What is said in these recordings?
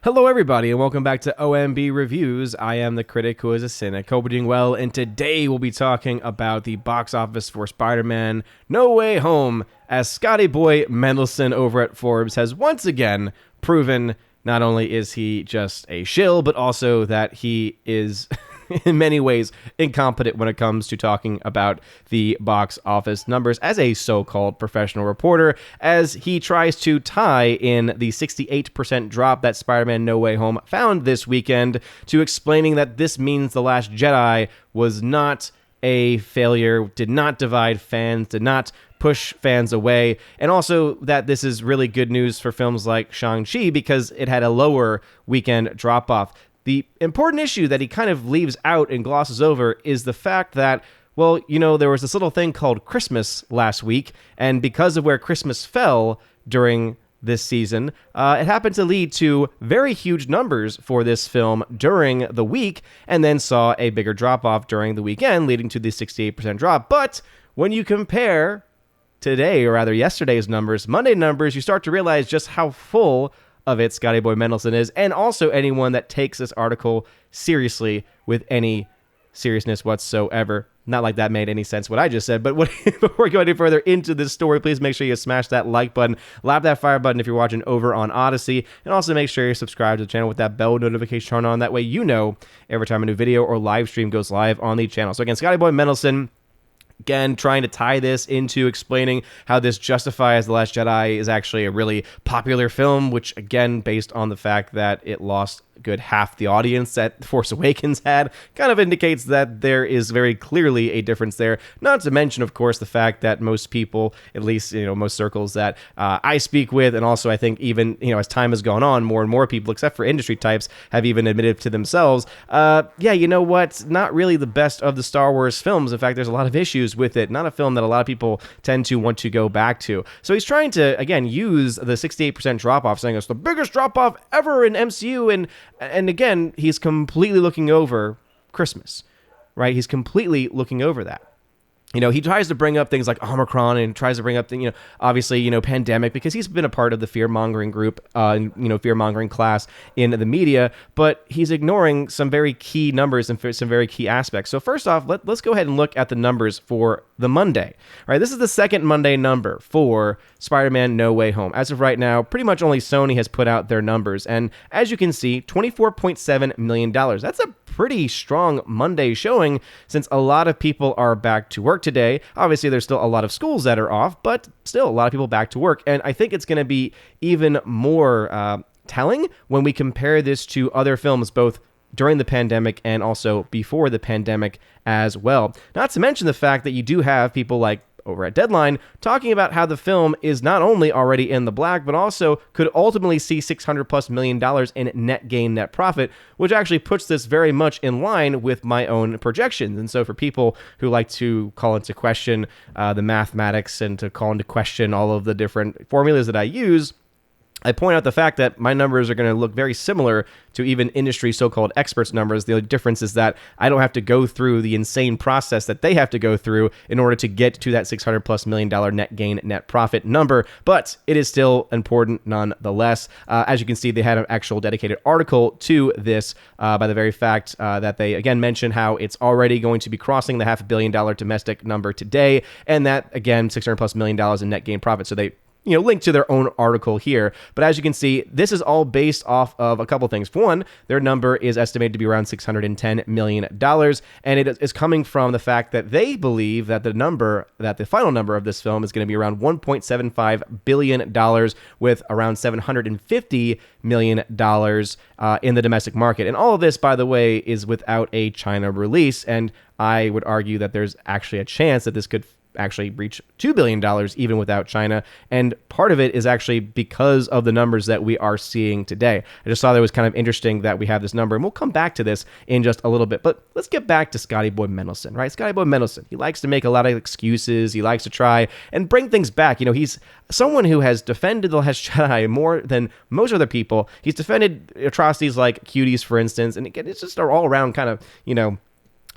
Hello, everybody, and welcome back to OMB Reviews. I am the critic who is a cynic. Hope you're doing well, and today we'll be talking about the box office for Spider-Man No Way Home, as Scotty Boy Mendelson over at Forbes has once again proven not only is he just a shill, but also that he is in many ways incompetent when it comes to talking about the box office numbers as a so-called professional reporter, as he tries to tie in the 68% drop that Spider-Man No Way Home found this weekend to explaining that this means The Last Jedi was not a failure, did not divide fans, did not push fans away, and also that this is really good news for films like Shang-Chi because it had a lower weekend drop-off. The important issue that he kind of leaves out and glosses over is the fact that, well, you know, there was this little thing called Christmas last week, and because of where Christmas fell during this season, it happened to lead to very huge numbers for this film during the week, and then saw a bigger drop-off during the weekend, leading to the 68% drop. But when you compare today, or rather yesterday's numbers, Monday numbers, you start to realize just how full of it Scotty Boy Mendelson is, and also anyone that takes this article seriously with any seriousness whatsoever. Not like that made any sense what I just said, but before we go any further into this story, please make sure you smash that like button, lap that fire button if you're watching over on Odyssey, and also make sure you subscribe to the channel with that bell notification turned on. That way you know every time a new video or live stream goes live on the channel. So again, Scotty Boy Mendelson, again, trying to tie this into explaining how this justifies The Last Jedi is actually a really popular film, which, again, based on the fact that it lost a good half the audience that The Force Awakens had, kind of indicates that there is very clearly a difference there. Not to mention, of course, the fact that most people, at least, you know, most circles that I speak with, and also I think even, you know, as time has gone on, more and more people, except for industry types, have even admitted to themselves, yeah, you know what, not really the best of the Star Wars films. In fact, there's a lot of issues with it. Not a film that a lot of people tend to want to go back to. So he's trying to, again, use the 68% drop-off, saying it's the biggest drop-off ever in MCU, and again, he's completely looking over Christmas, right? He's completely looking over that. You know, he tries to bring up things like Omicron and tries to bring up, you know, obviously, you know, pandemic, because he's been a part of the fear-mongering group, you know, fear-mongering class in the media, but he's ignoring some very key numbers and some very key aspects. So first off, let's go ahead and look at the numbers for the Monday. All right, this is the second Monday number for Spider-Man No Way Home. As of right now, pretty much only Sony has put out their numbers, and as you can see, $24.7 million. That's a pretty strong Monday showing, since a lot of people are back to work today. Obviously, there's still a lot of schools that are off, but still a lot of people back to work. And I think it's going to be even more telling when we compare this to other films, both during the pandemic and also before the pandemic as well. Not to mention the fact that you do have people like over at Deadline talking about how the film is not only already in the black, but also could ultimately see $600+ million in net gain, net profit, which actually puts this very much in line with my own projections. And so for people who like to call into question the mathematics and to call into question all of the different formulas that I use, I point out the fact that my numbers are going to look very similar to even industry so-called experts' numbers. The only difference is that I don't have to go through the insane process that they have to go through in order to get to that $600+ million net gain, net profit number, but it is still important nonetheless. As you can see, they had an actual dedicated article to this by the very fact that they, again, mention how it's already going to be crossing the $500 million domestic number today, and that, again, $600+ million in net gain profit. So they, you know, link to their own article here. But as you can see, this is all based off of a couple things. For one, their number is estimated to be around $610 million, and it is coming from the fact that they believe that the final number of this film is going to be around $1.75 billion, with around $750 million in the domestic market. And all of this, by the way, is without a China release, and I would argue that there's actually a chance that this could actually reach $2 billion even without China, and part of it is actually because of the numbers that we are seeing today. I just thought it was kind of interesting that we have this number, and we'll come back to this in just a little bit, but let's get back to Scotty Boy Mendelson, right? Scotty Boy Mendelson, he likes to make a lot of excuses, he likes to try and bring things back. You know, he's someone who has defended The Last Jedi more than most other people. He's defended atrocities like Cuties, for instance, and again, it's just an all-around kind of, you know,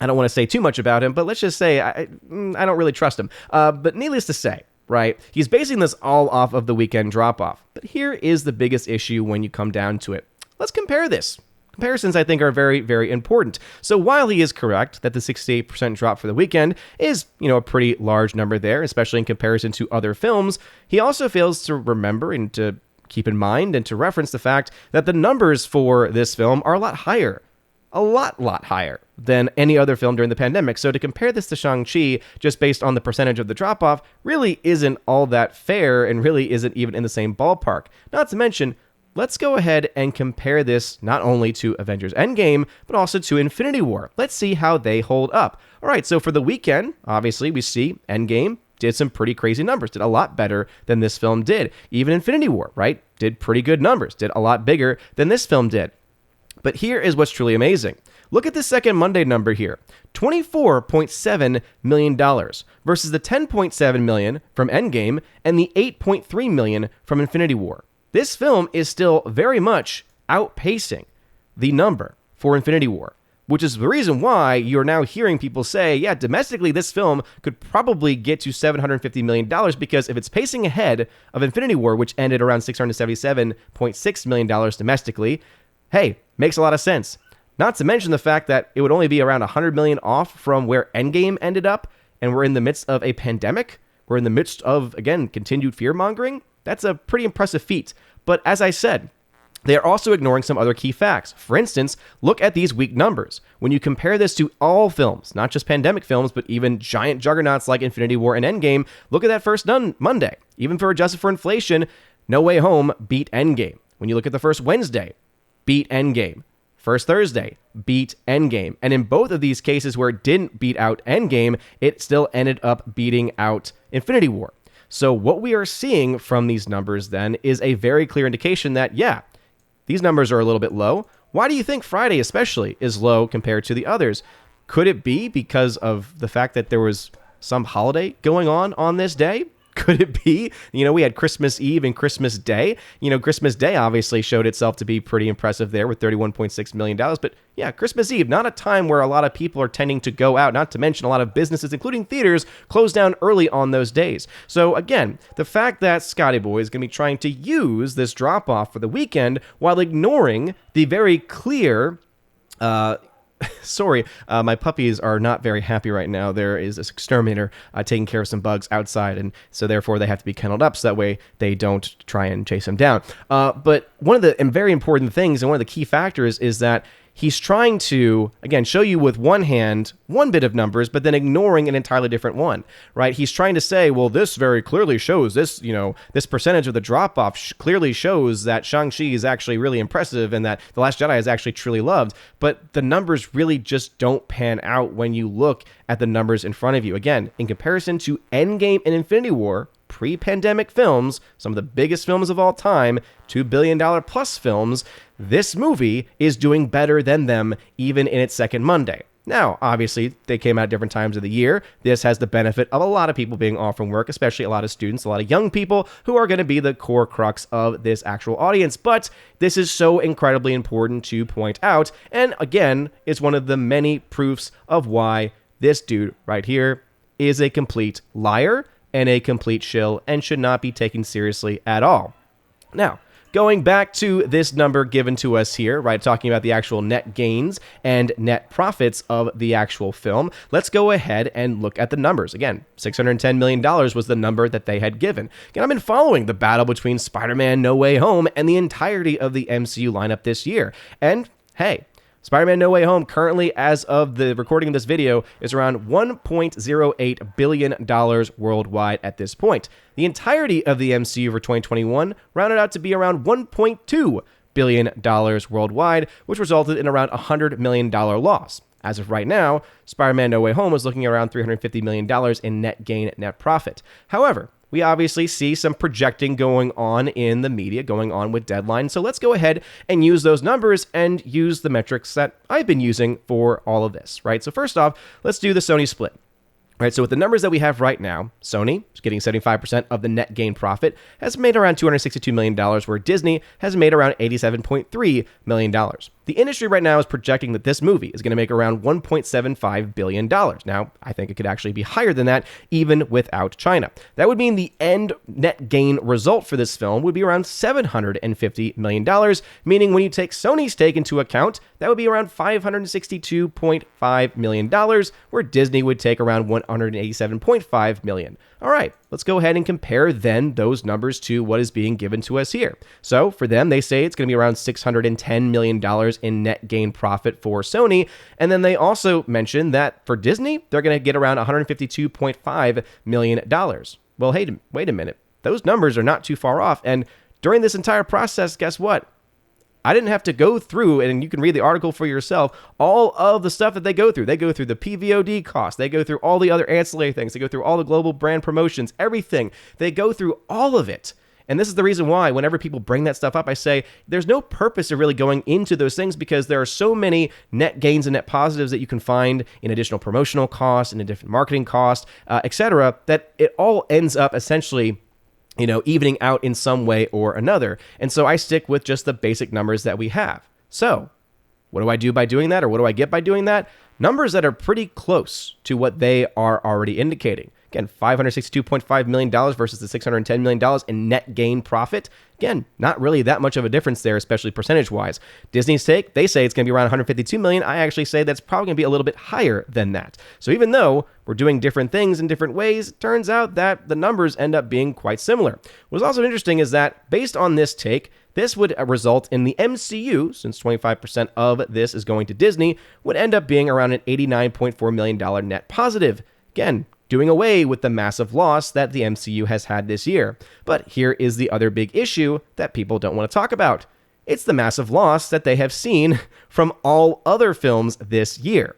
I don't want to say too much about him, but let's just say I don't really trust him. But needless to say, right, he's basing this all off of the weekend drop-off. But here is the biggest issue when you come down to it. let's compare this. Comparisons, I think, are very, very important. So while he is correct that the 68% drop for the weekend is, a pretty large number there, especially in comparison to other films, he also fails to remember and to keep in mind and to reference the fact that the numbers for this film are a lot higher. A lot higher than any other film during the pandemic. So to compare this to Shang-Chi just based on the percentage of the drop-off really isn't all that fair and really isn't even in the same ballpark. Not to mention, let's go ahead and compare this not only to Avengers Endgame, but also to Infinity War. Let's see how they hold up. All right, so for the weekend, obviously, we see Endgame did some pretty crazy numbers, did a lot better than this film did. Even Infinity War, right, did pretty good numbers, did a lot bigger than this film did. But here is what's truly amazing. Look at the second Monday number here, $24.7 million versus the $10.7 million from Endgame and the $8.3 million from Infinity War. This film is still very much outpacing the number for Infinity War, which is the reason why you're now hearing people say, yeah, domestically, this film could probably get to $750 million because if it's pacing ahead of Infinity War, which ended around $677.6 million domestically, hey, makes a lot of sense. Not to mention the fact that it would only be around $100 million off from where Endgame ended up, and we're in the midst of a pandemic. We're in the midst of, again, continued fear-mongering. That's a pretty impressive feat. But as I said, they are also ignoring some other key facts. For instance, look at these weak numbers. When you compare this to all films, not just pandemic films, but even giant juggernauts like Infinity War and Endgame, look at that first Monday. Even for adjusted for inflation, No Way Home beat Endgame. When you look at the first Wednesday, beat Endgame. First Thursday, beat Endgame. And in both of these cases where it didn't beat out Endgame, it still ended up beating out Infinity War. So what we are seeing from these numbers then is a very clear indication that, yeah, these numbers are a little bit low. Why do you think Friday especially is low compared to the others? Could it be because of the fact that there was some holiday going on this day? Could it be? We had Christmas Eve and Christmas Day. Christmas Day obviously showed itself to be pretty impressive there with $31.6 million. But yeah, Christmas Eve, not a time where a lot of people are tending to go out, not to mention a lot of businesses, including theaters, close down early on those days. So again, the fact that Scotty Boy is going to be trying to use this drop-off for the weekend while ignoring the very clear... Sorry, my puppies are not very happy right now. There is this exterminator taking care of some bugs outside, and so therefore they have to be kenneled up so that way they don't try and chase them down. But one of the very important things and one of the key factors is that he's trying to, again, show you with one hand one bit of numbers, but then ignoring an entirely different one, right? He's trying to say, well, this very clearly shows this, this percentage of the drop-off clearly shows that Shang-Chi is actually really impressive and that The Last Jedi is actually truly loved. But the numbers really just don't pan out when you look at the numbers in front of you. Again, in comparison to Endgame and Infinity War, pre-pandemic films, some of the biggest films of all time, $2 billion plus films, this movie is doing better than them even in its second Monday. Now, obviously, they came out at different times of the year. This has the benefit of a lot of people being off from work, especially a lot of students, a lot of young people who are going to be the core crux of this actual audience. But this is so incredibly important to point out. And again, it's one of the many proofs of why this dude right here is a complete liar and a complete shill and should not be taken seriously at all. Now, going back to this number given to us here, right, talking about the actual net gains and net profits of the actual film, let's go ahead and look at the numbers. Again, $610 million was the number that they had given. Again, I've been following the battle between Spider-Man No Way Home and the entirety of the MCU lineup this year. And hey, Spider-Man No Way Home currently, as of the recording of this video, is around $1.08 billion worldwide at this point. The entirety of the MCU for 2021 rounded out to be around $1.2 billion worldwide, which resulted in around a $100 million loss. As of right now, Spider-Man No Way Home is looking at around $350 million in net gain, net profit. However, we obviously see some projecting going on in the media, going on with deadlines. So let's go ahead and use those numbers and use the metrics that I've been using for all of this, right? So first off, let's do the Sony split. All right, so with the numbers that we have right now, Sony is getting 75% of the net gain profit, has made around $262 million, where Disney has made around $87.3 million. The industry right now is projecting that this movie is going to make around $1.75 billion. Now, I think it could actually be higher than that, even without China. That would mean the end net gain result for this film would be around $750 million, meaning when you take Sony's stake into account, that would be around $562.5 million, where Disney would take around $187.5 million. All right, let's go ahead and compare then those numbers to what is being given to us here. So for them, they say it's going to be around $610 million in net gain profit for Sony. And then they also mention that for Disney, they're going to get around $152.5 million. Well, hey, wait a minute. Those numbers are not too far off. And during this entire process, guess what? I didn't have to go through, and you can read the article for yourself, all of the stuff that they go through. They go through the PVOD costs. They go through all the other ancillary things. They go through all the global brand promotions, everything. They go through all of it. And this is the reason why whenever people bring that stuff up, I say there's no purpose of really going into those things because there are so many net gains and net positives that you can find in additional promotional costs, in a different marketing cost, etc., that it all ends up essentially evening out in some way or another. And so I stick with just the basic numbers that we have. So what do I do by doing that, or what do I get by doing that? Numbers that are pretty close to what they are already indicating. Again, $562.5 million versus the $610 million in net gain profit. Again, not really that much of a difference there, especially percentage-wise. Disney's take, they say it's going to be around $152 million. I actually say that's probably going to be a little bit higher than that. So even though we're doing different things in different ways, it turns out that the numbers end up being quite similar. What's also interesting is that based on this take, this would result in the MCU, since 25% of this is going to Disney, would end up being around an $89.4 million net positive. Again, doing away with the massive loss that the MCU has had this year. But here is the other big issue that people don't want to talk about. It's the massive loss that they have seen from all other films this year.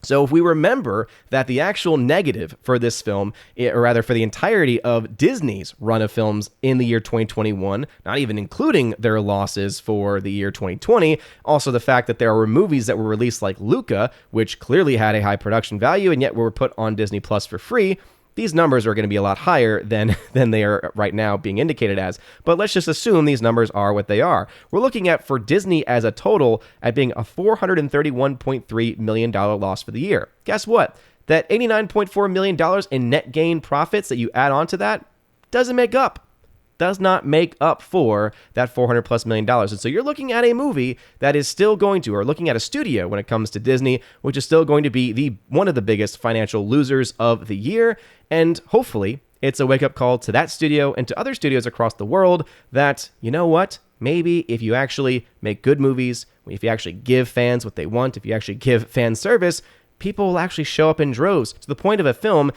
So if we remember that the actual negative for this film, or rather for the entirety of Disney's run of films in the year 2021, not even including their losses for the year 2020, also the fact that there were movies that were released like Luca, which clearly had a high production value and yet were put on Disney Plus for free, these numbers are going to be a lot higher than they are right now being indicated as. But let's just assume these numbers are what they are. We're looking at, for Disney as a total, at being a $431.3 million loss for the year. Guess what? That $89.4 million in net gain profits that you add on to that does not make up for that $400+ million. And so you're looking at a movie that is still going to, or looking at a studio when it comes to Disney, which is still going to be one of the biggest financial losers of the year. And hopefully it's a wake-up call to that studio and to other studios across the world that, you know what, maybe if you actually make good movies, if you actually give fans what they want, if you actually give fan service, people will actually show up in droves, to the point of a film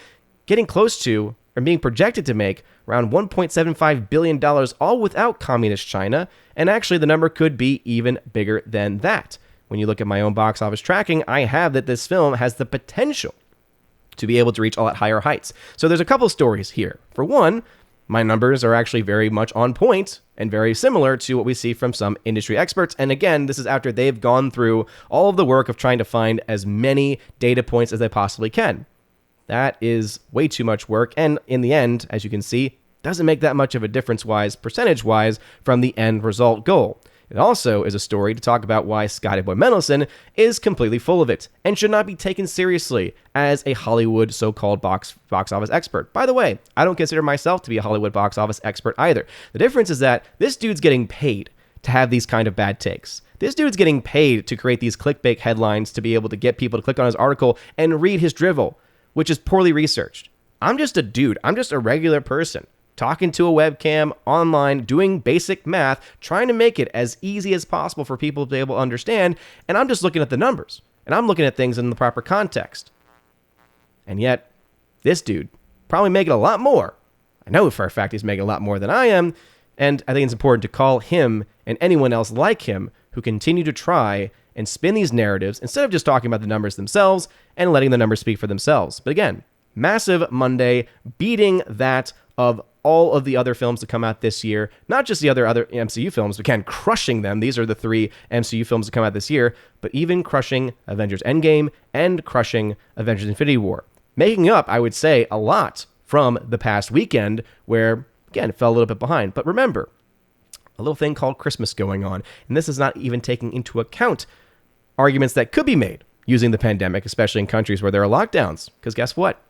getting close to, or being projected to make, around $1.75 billion, all without communist China, and actually the number could be even bigger than that. When you look at my own box office tracking, I have that this film has the potential to be able to reach all at higher heights. So there's a couple stories here. For one, my numbers are actually very much on point and very similar to what we see from some industry experts. And again, this is after they've gone through all of the work of trying to find as many data points as they possibly can. That is way too much work, and in the end, as you can see, doesn't make that much of a difference percentage-wise, from the end result goal. It also is a story to talk about why Scotty Boy Mendelson is completely full of it and should not be taken seriously as a Hollywood so-called box office expert. By the way, I don't consider myself to be a Hollywood box office expert either. The difference is that this dude's getting paid to have these kind of bad takes. This dude's getting paid to create these clickbait headlines to be able to get people to click on his article and read his drivel, which is poorly researched. I'm just a dude. I'm just a regular person talking to a webcam online, doing basic math, trying to make it as easy as possible for people to be able to understand. And I'm just looking at the numbers, and I'm looking at things in the proper context. And yet, this dude probably making a lot more. I know for a fact he's making a lot more than I am. And I think it's important to call him and anyone else like him who continue to try and spin these narratives instead of just talking about the numbers themselves and letting the numbers speak for themselves. But again, massive Monday, beating that of all of the other films that come out this year, not just the other MCU films, but again, crushing them. These are the 3 MCU films that come out this year, but even crushing Avengers Endgame and crushing Avengers Infinity War. Making up, I would say, a lot from the past weekend where, again, it fell a little bit behind. But remember, a little thing called Christmas going on. And this is not even taking into account arguments that could be made using the pandemic, especially in countries where there are lockdowns. Because guess what?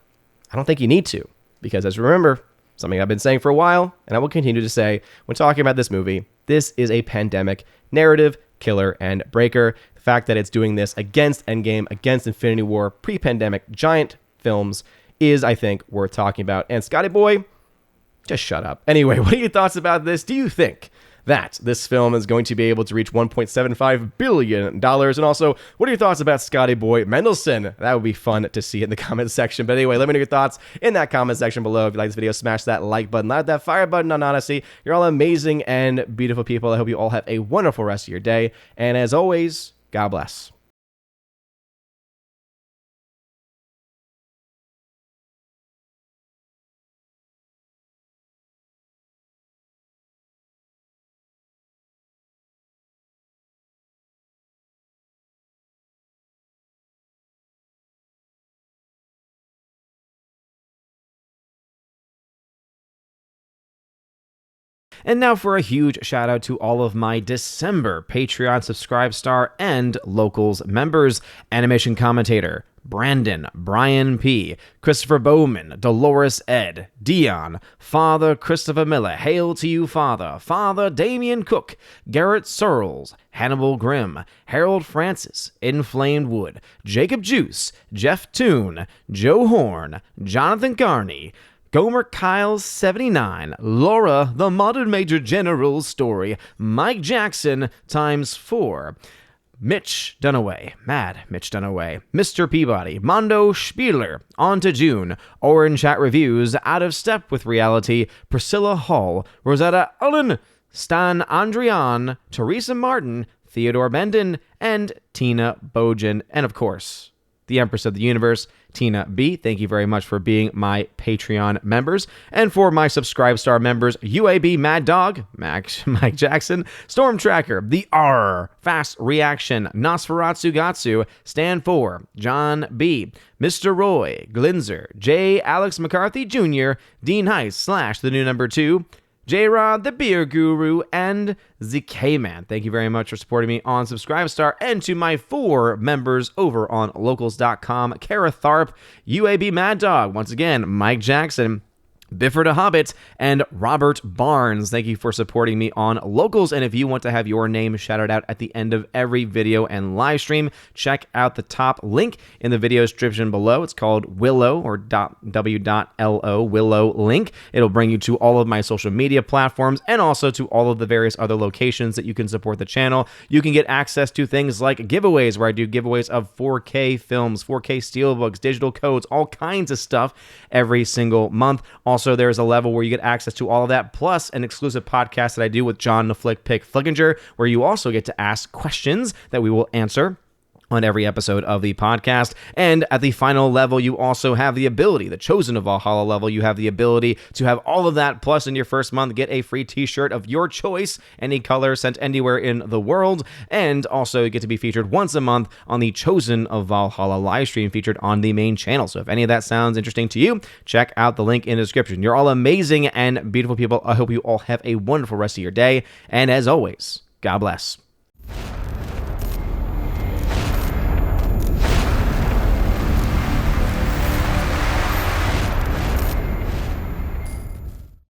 I don't think you need to. Because as you remember, something I've been saying for a while, and I will continue to say when talking about this movie, this is a pandemic narrative killer and breaker. The fact that it's doing this against Endgame, against Infinity War, pre-pandemic giant films is, I think, worth talking about. And Scotty Boy, just shut up. Anyway, what are your thoughts about this? Do you think that this film is going to be able to reach $1.75 billion? And also, what are your thoughts about Scotty Boy Mendelson? That would be fun to see in the comment section. But anyway, let me know your thoughts in that comment section below. If you like this video, smash that like button, light that fire button on Odyssey. You're all amazing and beautiful people. I hope you all have a wonderful rest of your day. And as always, God bless. And now for a huge shout out to all of my December Patreon Subscribe Star and Locals members. Animation commentator Brandon, Brian P., Christopher Bowman, Dolores Ed, Dion, Father Christopher Miller, Hail to you, Father, Father Damian Cook, Garrett Searles, Hannibal Grimm, Harold Francis, Inflamed Wood, Jacob Juice, Jeff Toon, Joe Horn, Jonathan Carney, Gomer Kyles 79, Laura, the Modern Major General's Story, Mike Jackson ×4, Mitch Dunaway, Mad Mitch Dunaway, Mr. Peabody, Mondo Spieler, On to June, Orange Chat Reviews, Out of Step with Reality, Priscilla Hall, Rosetta Ullen, Stan Andrian, Teresa Martin, Theodore Bendon, and Tina Bojan, and of course, the Empress of the Universe, Tina B. Thank you very much for being my Patreon members. And for my Subscribe Star members, UAB Mad Dog, Max, Mike Jackson, Storm Tracker, The R, Fast Reaction, Nosferatu Gatsu, Stand For, John B., Mr. Roy, Glinzer, J. Alex McCarthy Jr., Dean Heiss / the new number 2, J-Rod, the Beer Guru, and ZK-Man. Thank you very much for supporting me on Subscribestar. And to my 4 members over on Locals.com, Kara Tharp, UAB Mad Dog, once again, Mike Jackson, Bifford a Hobbit, and Robert Barnes. Thank you for supporting me on Locals. And if you want to have your name shouted out at the end of every video and live stream, check out the top link in the video description below. It's called Willow or .w.lo, Willow link. It'll bring you to all of my social media platforms and also to all of the various other locations that you can support the channel. You can get access to things like giveaways, where I do giveaways of 4K films, 4K steelbooks, digital codes, all kinds of stuff every single month. Also, there's a level where you get access to all of that, plus an exclusive podcast that I do with John the Flick Pick Flickinger, where you also get to ask questions that we will answer on every episode of the podcast. And at the final level, you also have the ability, the Chosen of Valhalla level, you have the ability to have all of that, plus in your first month, get a free t-shirt of your choice, any color, sent anywhere in the world, and also you get to be featured once a month on the Chosen of Valhalla live stream featured on the main channel. So if any of that sounds interesting to you, check out the link in the description. You're all amazing and beautiful people. I hope you all have a wonderful rest of your day, and as always, God bless.